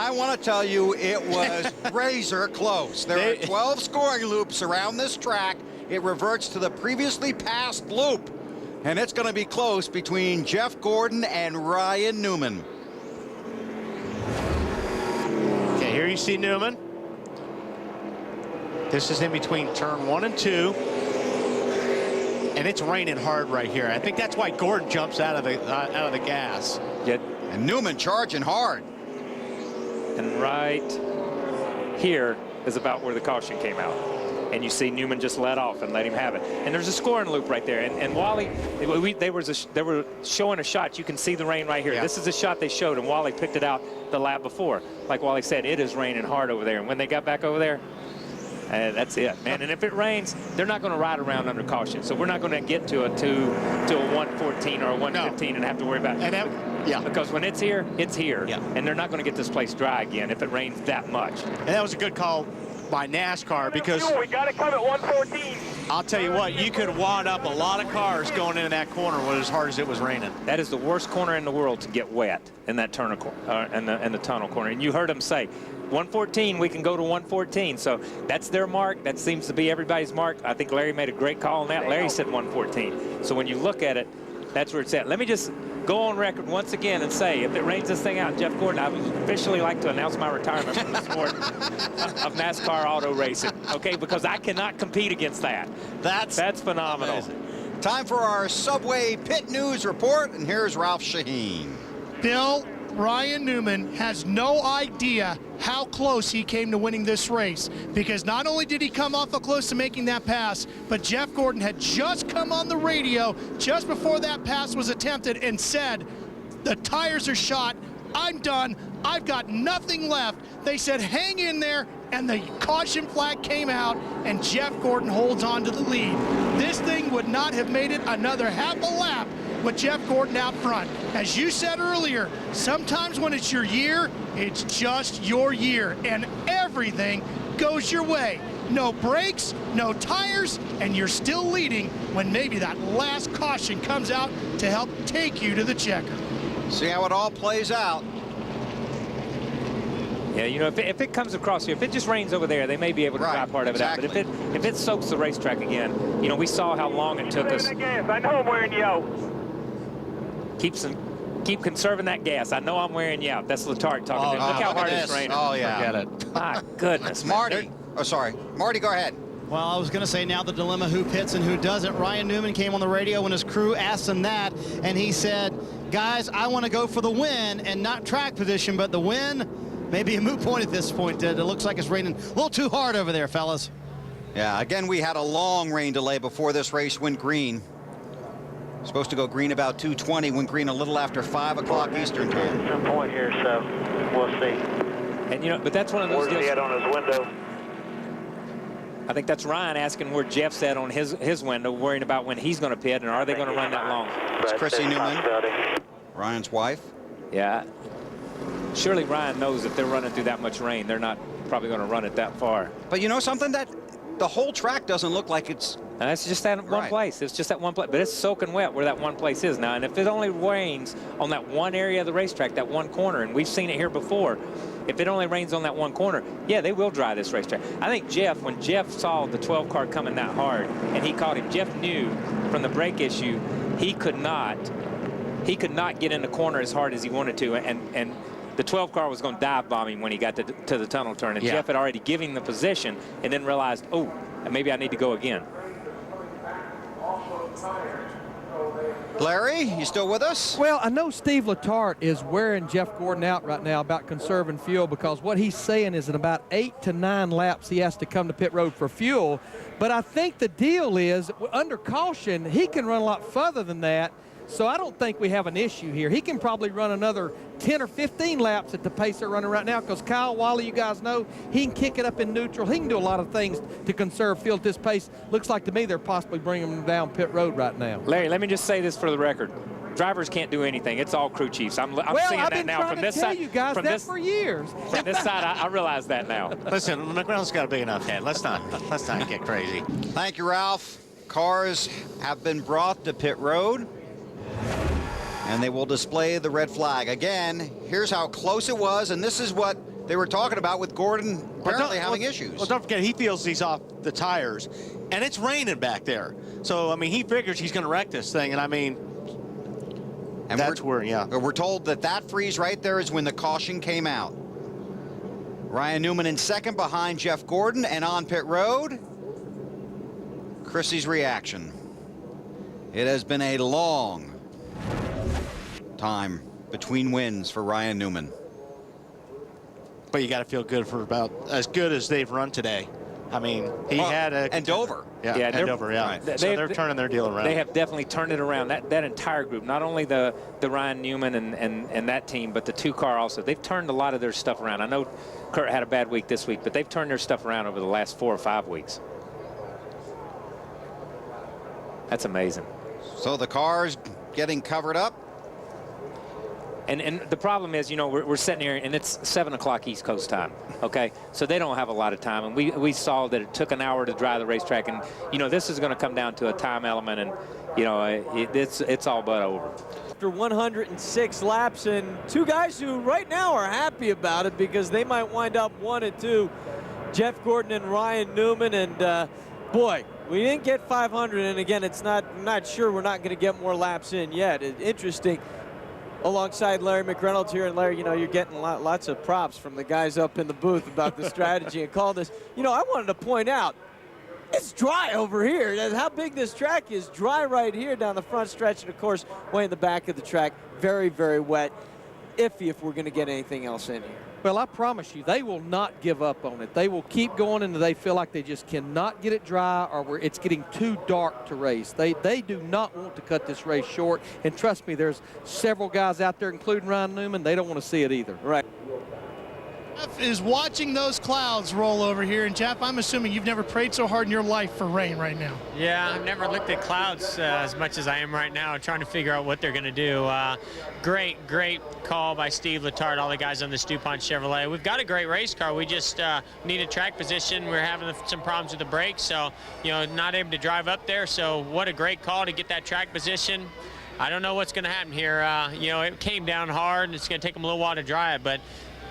I want to tell you, it was razor close. There are 12 scoring loops around this track. It reverts to the previously passed loop, and it's going to be close between Jeff Gordon and Ryan Newman. Okay, here you see Newman. This is in between turn 1 and 2. And it's raining hard right here. I think that's why Gordon jumps out of the gas. Yeah. And Newman charging hard. And right here is about where the caution came out. And you see Newman just let off and let him have it. And there's a scoring loop right there. And Wally, they were showing a shot. You can see the rain right here. Yeah. This is a shot they showed, and Wally picked it out the lap before. Like Wally said, it is raining hard over there. And when they got back over there, that's it, man. And if it rains, they're not going to ride around under caution. So we're not going to get to a 114 or a 115 and have to worry about it. Yeah. Because when it's here, it's here. Yeah. And they're not going to get this place dry again if it rains that much. And that was a good call by NASCAR because we got to come at 114. I'll tell you what, you could wad up a lot of cars going into that corner as hard as it was raining. That is the worst corner in the world to get wet in that tunnel, in the tunnel corner. And you heard them say, 114, we can go to 114. So that's their mark. That seems to be everybody's mark. I think Larry made a great call on that. Larry said 114. So when you look at it, that's where it's at. Let me just go on record once again and say, if it rains this thing out, Jeff Gordon, I would officially like to announce my retirement from the sport of NASCAR auto racing, okay? Because I cannot compete against that. That's phenomenal. Amazing. Time for our Subway Pit News Report, and here's Ralph Shaheen. Bill, Ryan Newman has no idea how close he came to winning this race, because not only did he come awful close to making that pass, but Jeff Gordon had just come on the radio just before that pass was attempted and said, the tires are shot, I'm done, I've got nothing left. They said hang in there, and the caution flag came out, and Jeff Gordon holds on to the lead. This thing would not have made it another half a lap with Jeff Gordon out front. As you said earlier, sometimes when it's your year, it's just your year, and everything goes your way. No brakes, no tires, and you're still leading when maybe that last caution comes out to help take you to the checker. See how it all plays out. Yeah, you know, if it comes across here, if it just rains over there, they may be able to dry part of it out. But if it soaks the racetrack again, you know, we saw how long it took us. I know I'm wearing you out. Keep conserving that gas. I know I'm wearing you out. That's Letarte talking to me. Look how hard it's raining. Oh, yeah. Forget it. My goodness. Marty. Oh, sorry. Marty, go ahead. Well, I was going to say now the dilemma, who pits and who doesn't. Ryan Newman came on the radio when his crew asked him that, and he said, guys, I want to go for the win and not track position, but the win may be a moot point at this point. It looks like it's raining a little too hard over there, fellas. Yeah, again, we had a long rain delay before this race went green. Supposed to go green about 2:20, went green a little after 5 o'clock Eastern time. Some point here, so we'll see. And you know, but that's one of those deals. Where's he at on his window? I think that's Ryan asking where Jeff's at on his window, worrying about when he's going to pit and are they going to run that long. It's Chrissy Newman, Ryan's wife. Yeah. Surely Ryan knows if they're running through that much rain, they're not probably going to run it that far. But you know something? That the whole track doesn't look like it's... And that's just that one place. It's just that one place. But it's soaking wet where that one place is now. And if it only rains on that one area of the racetrack, that one corner, and we've seen it here before, if it only rains on that one corner, yeah, they will dry this racetrack. I think Jeff, when Jeff saw the 12 car coming that hard, and he caught him, Jeff knew from the brake issue he could not get in the corner as hard as he wanted to, and the 12 car was going to dive bomb him when he got to the tunnel turn. And Jeff had already given him the position and then realized, oh, maybe I need to go again. Larry, you still with us? Well, I know Steve Letarte is wearing Jeff Gordon out right now about conserving fuel, because what he's saying is in about 8 to 9 laps he has to come to pit road for fuel. But I think the deal is, under caution, he can run a lot further than that. So I don't think we have an issue here. He can probably run another 10 or 15 laps at the pace they're running right now, because Kyle Wally, you guys know, he can kick it up in neutral. He can do a lot of things to conserve fuel at this pace. Looks like to me they're possibly bringing him down pit road right now. Larry, let me just say this for the record. Drivers can't do anything. It's all crew chiefs. I'm seeing that now from this side. You guys that for years. From this side, I realize that now. Listen, McReynolds got a big enough head. Let's not get crazy. Thank you, Ralph. Cars have been brought to pit road, and they will display the red flag. Again, here's how close it was, and this is what they were talking about with Gordon apparently having issues. Well, don't forget, he feels he's off the tires, and it's raining back there. So, I mean, he figures he's going to wreck this thing, and I mean, and that's where, yeah. We're told that freeze right there is when the caution came out. Ryan Newman in second behind Jeff Gordon, and on pit road, Chrissy's reaction. It has been a long time between wins for Ryan Newman. But you got to feel good for about as good as they've run today. I mean, he had a... And Dover. Yeah, and Dover, yeah. Right. So they're turning their deal around. They have definitely turned it around. That entire group, not only the Ryan Newman and that team, but the 2-car also. They've turned a lot of their stuff around. I know Kurt had a bad week this week, but they've turned their stuff around over the last 4 or 5 weeks. That's amazing. So the car's getting covered up. And the problem is, you know, we're sitting here and it's 7 o'clock East Coast time, okay? So they don't have a lot of time. And we saw that it took an hour to drive the racetrack. And, you know, this is going to come down to a time element. And, you know, it's all but over. After 106 laps, and 2 guys who right now are happy about it because they might wind up 1 and 2, Jeff Gordon and Ryan Newman. And, boy, we didn't get 500. And, again, I'm not sure we're not going to get more laps in yet. Interesting. Alongside Larry McReynolds here, and Larry, you know, you're getting lots of props from the guys up in the booth about the strategy and call this. You know, I wanted to point out, it's dry over here. How big this track is, dry right here down the front stretch, and of course, way in the back of the track, very, very wet. Iffy if we're going to get anything else in here. Well, I promise you, they will not give up on it. They will keep going until they feel like they just cannot get it dry or it's getting too dark to race. They do not want to cut this race short. And trust me, there's several guys out there, including Ryan Newman, they don't want to see it either. Right. Jeff is watching those clouds roll over here. And Jeff, I'm assuming you've never prayed so hard in your life for rain right now. Yeah, I've never looked at clouds as much as I am right now, trying to figure out what they're going to do. Great call by Steve Letarte, all the guys on this DuPont Chevrolet. We've got a great race car. We just need a track position. We're having some problems with the brakes, so, you know, not able to drive up there. So what a great call to get that track position. I don't know what's going to happen here. You know, it came down hard, and it's going to take them a little while to dry it, but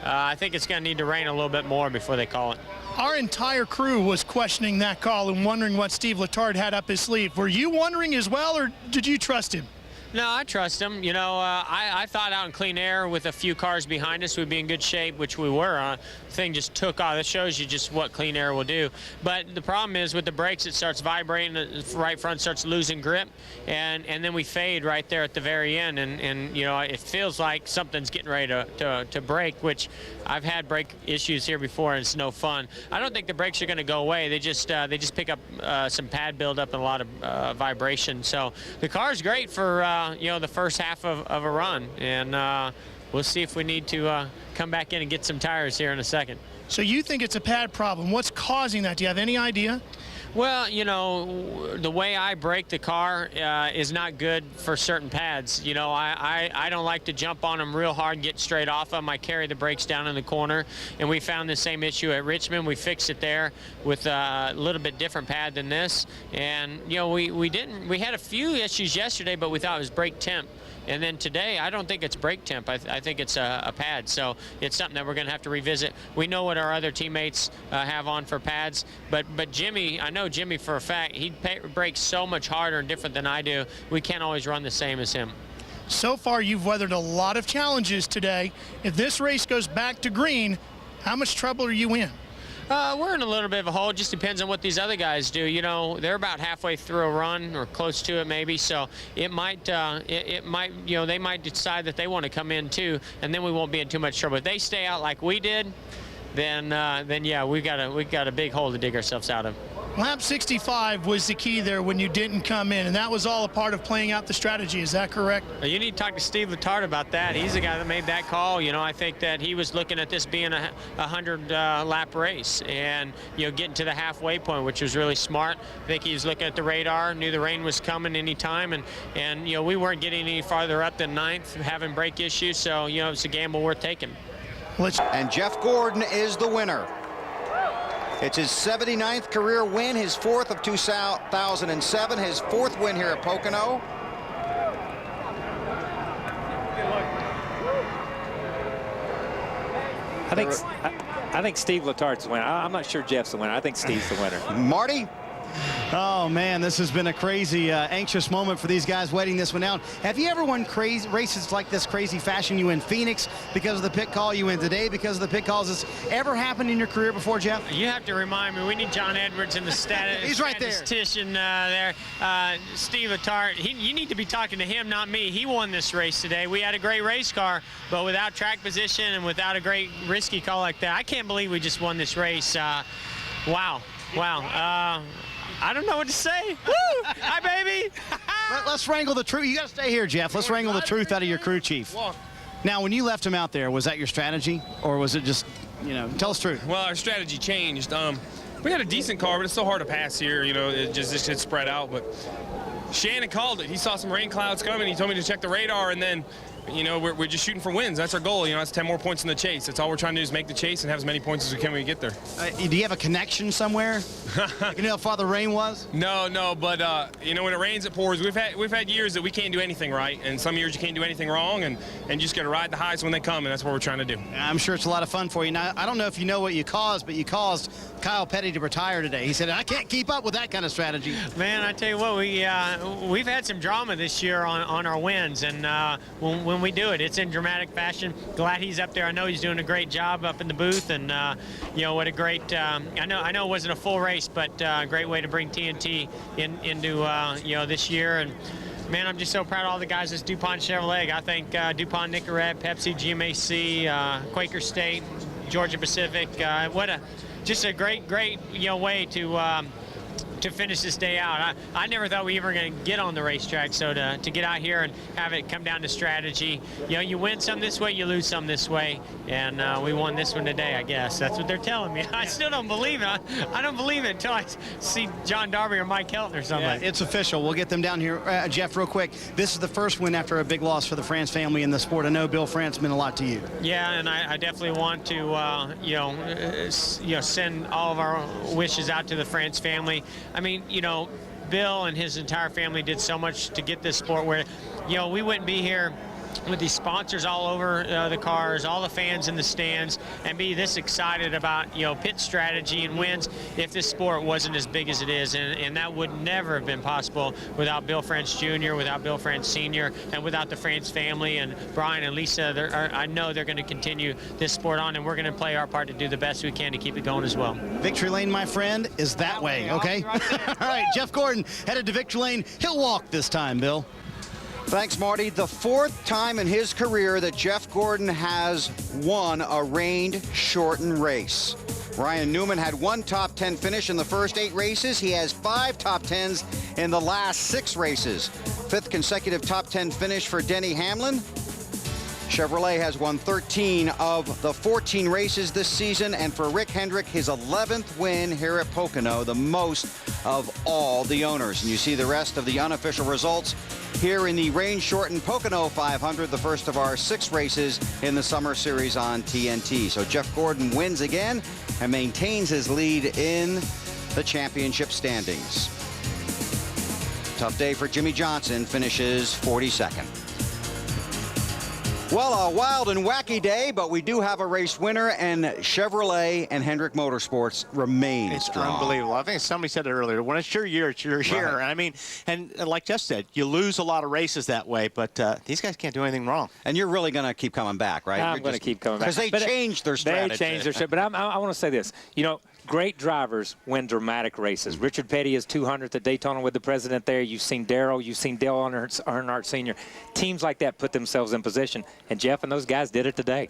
I think it's going to need to rain a little bit more before they call it. Our entire crew was questioning that call and wondering what Steve Letarte had up his sleeve. Were you wondering as well, or did you trust him? No, I trust him. You know, I thought out in clean air with a few cars behind us we'd be in good shape, which we were. Thing just took off. That shows you just what clean air will do. But the problem is with the brakes, it starts vibrating. The right front starts losing grip, and then we fade right there at the very end. And you know, it feels like something's getting ready to break, which I've had brake issues here before, and it's no fun. I don't think the brakes are going to go away. They just pick up some pad buildup and a lot of vibration. So the car's great for you know, the first half of a run, and we'll see if we need to come back in and get some tires here in a second. So you think it's a pad problem. What's causing that? Do you have any idea? Well, you know, the way I brake the car is not good for certain pads. You know, I don't like to jump on them real hard and get straight off them. I carry the brakes down in the corner, and we found the same issue at Richmond. We fixed it there with a little bit different pad than this. And, you know, we had a few issues yesterday, but we thought it was brake temp. And then today, I don't think it's brake temp. I think it's a pad. So it's something that we're going to have to revisit. We know what our other teammates have on for pads. But Jimmy, I know Jimmy for a fact, he brakes so much harder and different than I do. We can't always run the same as him. So far, you've weathered a lot of challenges today. If this race goes back to green, how much trouble are you in? We're in a little bit of a hole. It just depends on what these other guys do. You know, they're about halfway through a run or close to it maybe, so it might, you know, they might decide that they want to come in too, and then we won't be in too much trouble. If they stay out like we did, then yeah, we've got a big hole to dig ourselves out of. Lap 65 was the key there when you didn't come in, and that was all a part of playing out the strategy. Is that correct? You need to talk to Steve Letarte about that. He's the guy that made that call. You know, I think that he was looking at this being a 100-lap race and, you know, getting to the halfway point, which was really smart. I think he was looking at the radar, knew the rain was coming any time, and you know, we weren't getting any farther up than 9th, having brake issues, so, you know, it's a gamble worth taking. And Jeff Gordon is the winner. It's his 79th career win, his 4th of 2007, his 4th win here at Pocono. I I think Steve Letart's the winner. I'm not sure Jeff's the winner. I think Steve's the winner. Marty? Oh, man, this has been a crazy, anxious moment for these guys waiting this one out. Have you ever won crazy races like this crazy fashion? You win Phoenix because of the pit call. You win today because of the pit calls. Has this ever happened in your career before, Jeff? You have to remind me. We need John Edwards in the He's right there. statistician there. Steve Letarte. You need to be talking to him, not me. He won this race today. We had a great race car, but without track position and without a great risky call like that, I can't believe we just won this race. Wow. I don't know what to say. Woo! Hi, baby. Let's wrangle the truth. You got to stay here, Jeff. Let's wrangle the truth out of your crew chief. Now, when you left him out there, was that your strategy, or was it just, tell us the truth? Well, our strategy changed. We had a decent car, but it's so hard to pass here. It's spread out. But Shannon called it. He saw some rain clouds coming. He told me to check the radar, and then, we're just shooting for wins. That's our goal. That's 10 more points in the chase. That's all we're trying to do is make the chase and have as many points as we can when we get there. Do you have a connection somewhere? You know how far the rain was? No, but when it rains, it pours. We've had years that we can't do anything right, and some years you can't do anything wrong, and you just got to ride the highs when they come, and that's what we're trying to do. I'm sure it's a lot of fun for you. Now, I don't know if you know what you caused, but you caused Kyle Petty to retire today. He said, I can't keep up with that kind of strategy. Man, I tell you what, we've had some drama this year on our wins, and when we do it, it's in dramatic fashion. Glad he's up there. I know he's doing a great job up in the booth, and what a great. I know it wasn't a full race, but a great way to bring TNT into this year. And man, I'm just so proud of all the guys at DuPont Chevrolet. I think DuPont, Nicorette, Pepsi, GMAC, Quaker State, Georgia Pacific. Just a great way to finish this day out. I never thought we were going to get on the racetrack, so to get out here and have it come down to strategy. You win some this way, you lose some this way, and we won this one today, I guess. That's what they're telling me. I still don't believe it. I don't believe it until I see John Darby or Mike Helton or something. Yeah, it's official. We'll get them down here. Jeff, real quick, this is the first win after a big loss for the France family in the sport. I know Bill France meant a lot to you. Yeah, and I definitely want to, send all of our wishes out to the France family. I mean, Bill and his entire family did so much to get this sport where, we wouldn't be here with these sponsors all over the cars, all the fans in the stands, and be this excited about, pit strategy and wins if this sport wasn't as big as it is. And that would never have been possible without Bill France Jr., without Bill France Sr., and without the France family and Brian and Lisa. I know they're going to continue this sport on, and we're going to play our part to do the best we can to keep it going as well. Victory lane, my friend, is that way, okay? All right, Jeff Gordon headed to victory lane. He'll walk this time, Bill. Thanks, Marty. The fourth time in his career that Jeff Gordon has won a rain-shortened race. Ryan Newman had one top 10 finish in the first 8 races. He has 5 top 10s in the last 6 races. 5th consecutive top 10 finish for Denny Hamlin. Chevrolet has won 13 of the 14 races this season, and for Rick Hendrick, his 11th win here at Pocono, the most of all the owners. And you see the rest of the unofficial results here in the rain-shortened Pocono 500, the first of our 6 races in the Summer Series on TNT. So Jeff Gordon wins again and maintains his lead in the championship standings. Tough day for Jimmy Johnson, finishes 42nd. Well, a wild and wacky day, but we do have a race winner, and Chevrolet and Hendrick Motorsports remain strong. Unbelievable. I think somebody said it earlier. When it's your year, it's your year. Right. I mean, and like Jeff said, you lose a lot of races that way, but these guys can't do anything wrong. And you're really going to keep coming back, right? I'm going to keep coming back. Because they changed their strategy. They changed their strategy. But I want to say this. Great drivers win dramatic races. Richard Petty is 200th at Daytona with the president there. You've seen Darrell. You've seen Dale Earnhardt Sr. Teams like that put themselves in position. And Jeff and those guys did it today.